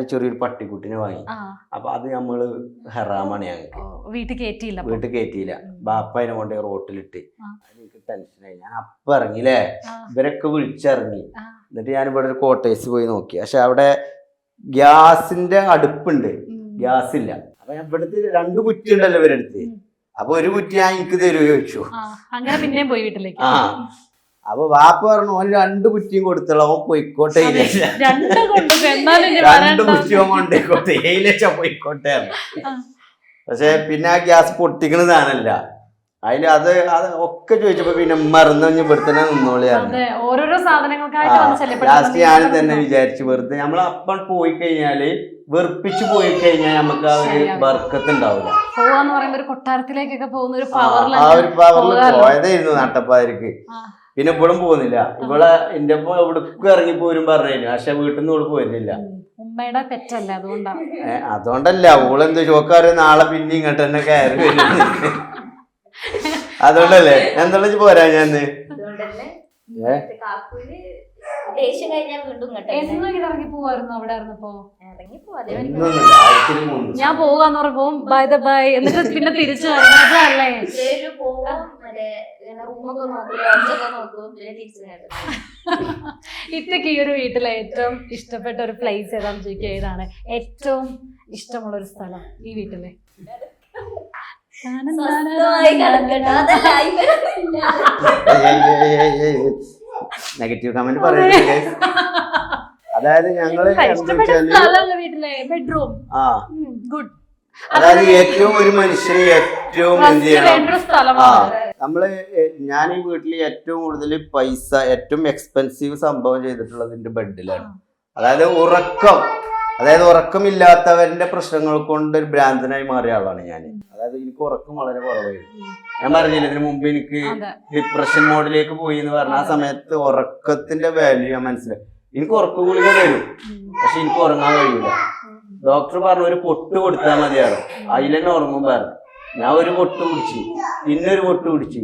അങ്ങനെ ചെറിയൊരു പട്ടിക്കുട്ടിനെ വാങ്ങി. അപ്പൊ അത് നമ്മള് ഹറാമാണ് ഞങ്ങൾക്ക്. വീട്ടിൽ കയറ്റിയില്ല. ബാപ്പ അതിനെ കൊണ്ട് റോട്ടിലിട്ട്. എനിക്ക് ടെൻഷനായി. ഞാൻ അപ്പൊ ഇറങ്ങില്ലേ, ഇവരൊക്കെ വിളിച്ചിറങ്ങി. എന്നിട്ട് ഞാൻ ഇവിടെ ഒരു കോട്ടേഴ്സ് പോയി നോക്കി. പക്ഷെ അവിടെ ഗ്യാസിന്റെ അടുപ്പുണ്ട്, ഗ്യാസ് ഇല്ല. അപ്പൊ ഞാൻ ഇവിടുത്തെ 2 കുറ്റി ഉണ്ടല്ലോ ഇവരെടുത്ത്. അപ്പൊ ഒരു കുറ്റി ഞാൻ എനിക്ക് തരുമോ ചോദിച്ചു. അങ്ങനെ പിന്നെയും പോയി വീട്ടിലേക്ക്. അപ്പൊ വാപ്പ പറഞ്ഞു ഓന് 2 കുറ്റിയും കൊടുത്തോളൂ, അവൻ പൊയ്ക്കോട്ടെ. 2 കുറ്റിയും കൊണ്ടേക്കോട്ടെ, പൊയ്ക്കോട്ടെ. പക്ഷെ പിന്നെ ആ ഗ്യാസ് പൊട്ടിക്കണതാണല്ല. അതില് അത് ഒക്കെ ചോദിച്ചപ്പോ പിന്നെ മറന്നു ഇവിടെ തന്നെ നിന്നോളിയാണ്. ലാസ്റ്റ് ഞാനും തന്നെ വിചാരിച്ചു വെറുതെ നമ്മളപ്പം പോയി കഴിഞ്ഞാല് വെറുപ്പിച്ചു പോയി കഴിഞ്ഞാൽ നമുക്ക് ആ ഒരു ബർക്കത്ത് ഉണ്ടാവില്ല. കൊട്ടാരത്തിലേക്കൊക്കെ പോകുന്ന ഒരു പവറിൽ പോയതായിരുന്നു നട്ടപ്പാതിരിക്ക്. പിന്നെ ഇപ്പോഴും പോകുന്നില്ല. ഇവളെ എന്റെ ഒപ്പം എവിടേക്കും ഇറങ്ങി പോരും പറഞ്ഞു. പക്ഷെ വീട്ടിൽ നിന്ന് ഇവിടെ പോരുന്നില്ല. ഉമ്മയുടെ പെറ്റല്ലേ, അതുകൊണ്ടാണ്. അതുകൊണ്ടല്ല, ഓളെന്ത് ചോക്കാറ് നാളെ പിന്നെ ഇങ്ങോട്ട് തന്നെ കയറി വരും. അതുകൊണ്ടല്ലേ എന്താ പോരാ ഞാൻ ഞാൻ പോകാന്ന് പറയുമ്പോ ബൈ ദ ബൈ എന്നിട്ട് പിന്നെ തിരിച്ചു വരുന്നതല്ലേ. ഇത്തക്ക് ഈ ഒരു വീട്ടിലെ ഏറ്റവും ഇഷ്ടപ്പെട്ട ഒരു പ്ലേസ് ഏതാണെന്ന് ചോദിക്കുക. ഏതാണ് ഏറ്റവും ഇഷ്ടമുള്ള ഒരു സ്ഥലം ഈ വീട്ടിലെ? നെഗറ്റീവ് കമന്റ് പറയുന്നത്. അതായത് ഞങ്ങള് ബെഡ്റൂം. ഗുഡ്. അതായത് ഏറ്റവും ഒരു മനുഷ്യന് ഏറ്റവും എന്ത് ചെയ്യണം, നമ്മള് ഞാൻ ഈ വീട്ടിൽ ഏറ്റവും കൂടുതൽ പൈസ ഏറ്റവും എക്സ്പെൻസീവ് സംഭവം ചെയ്തിട്ടുള്ളത് എന്റെ ബെഡിലാണ്. അതായത് ഉറക്കമില്ലാത്തവരുടെ പ്രശ്നങ്ങൾ കൊണ്ട് ഒരു ഭ്രാന്തനായി മാറിയ ആളാണ് ഞാൻ. അതായത് എനിക്ക് ഉറക്കം വളരെ കുറവായിരുന്നു. ഞാൻ പറഞ്ഞില്ല ഇതിനു മുമ്പ് എനിക്ക് ഡിപ്രഷൻ മോഡിലേക്ക് പോയി എന്ന് പറഞ്ഞ ആ സമയത്ത് ഉറക്കത്തിന്റെ വാല്യൂ ഞാൻ മനസ്സിലായി. എനിക്ക് ഉറക്ക ഗുളിക തരും, പക്ഷെ എനിക്ക് ഉറങ്ങാൻ കഴിയില്ല. ഡോക്ടർ പറഞ്ഞു ഒരു പൊട്ട് കൊടുത്താൽ മതിയാണ്, അതിൽ തന്നെ ഉറങ്ങും പറഞ്ഞു. ഞാൻ ഒരു പൊട്ട് കുടിച്ച്, പിന്നെ ഒരു പൊട്ട് കുടിച്ച്.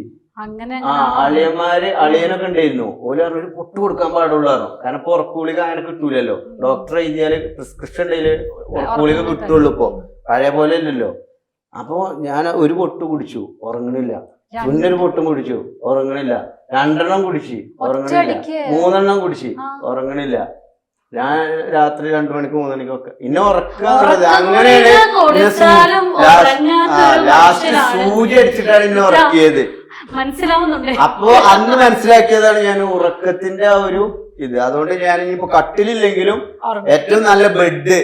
അളിയനൊക്കെ ഉണ്ടായിരുന്നു. ഓല് പറഞ്ഞു ഒരു പൊട്ട് കൊടുക്കാൻ പാടുള്ളൂ പറഞ്ഞു. കാരണം ഇപ്പൊ ഉറക്കുളിക അങ്ങനെ കിട്ടൂലല്ലോ. ഡോക്ടർ എഴുതിയാല് പ്രിസ്ക്രിപ്ഷൻ ഉണ്ടെങ്കിൽ ഉറക്കുളിക കിട്ടുള്ളൂ. ഇപ്പൊ പഴയ പോലെ അല്ലല്ലോ. അപ്പൊ ഞാൻ ഒരു പൊട്ട് കുടിച്ചു, ഉറങ്ങണില്ല. പിന്നെ ഒരു പൊട്ടും കുടിച്ചു, ഉറങ്ങണില്ല. 2 എണ്ണം കുടിച്ച്, ഉറങ്ങണില്ല. 3 എണ്ണം കുടിച്ച്, ഉറങ്ങണില്ല. ഞാൻ രാത്രി 2 മണിക്ക് 3 മണിക്കൊക്കെ ഇന്നെ ഉറക്കാന്നുള്ളത്. അങ്ങനെയാണ് ലാസ്റ്റ് സൂചി അടിച്ചിട്ടാണ് ഇന്നെ ഉറക്കിയത്. മനസ്സിലാവുന്നുണ്ട്. അപ്പൊ അന്ന് മനസ്സിലാക്കിയതാണ് ഞാൻ ഉറക്കത്തിന്റെ ആ ഒരു ഇത്. അതുകൊണ്ട് ഞാൻ ഇനിയിപ്പോ കട്ടിലില്ലെങ്കിലും ഏറ്റവും നല്ല ബെഡ്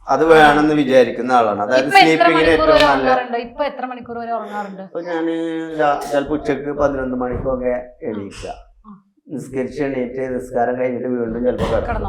അത് വേണമെന്ന് വിചാരിക്കുന്ന ആളാണ്. അതായത് സ്ലീപ്പിങ്ങിന് ഏറ്റവും നല്ല. ഇപ്പൊ എത്ര മണിക്കൂർ വരെ ഉറങ്ങാറുണ്ട്? അപ്പൊ ഞാന് ചിലപ്പോ ഉച്ചക്ക് 11 മണിക്കൊക്കെ എണീക്കുക. നിസ്കരിച്ച് എണീറ്റ് നിസ്കാരം കഴിഞ്ഞിട്ട് വീണ്ടും ചിലപ്പോ കിടക്കും.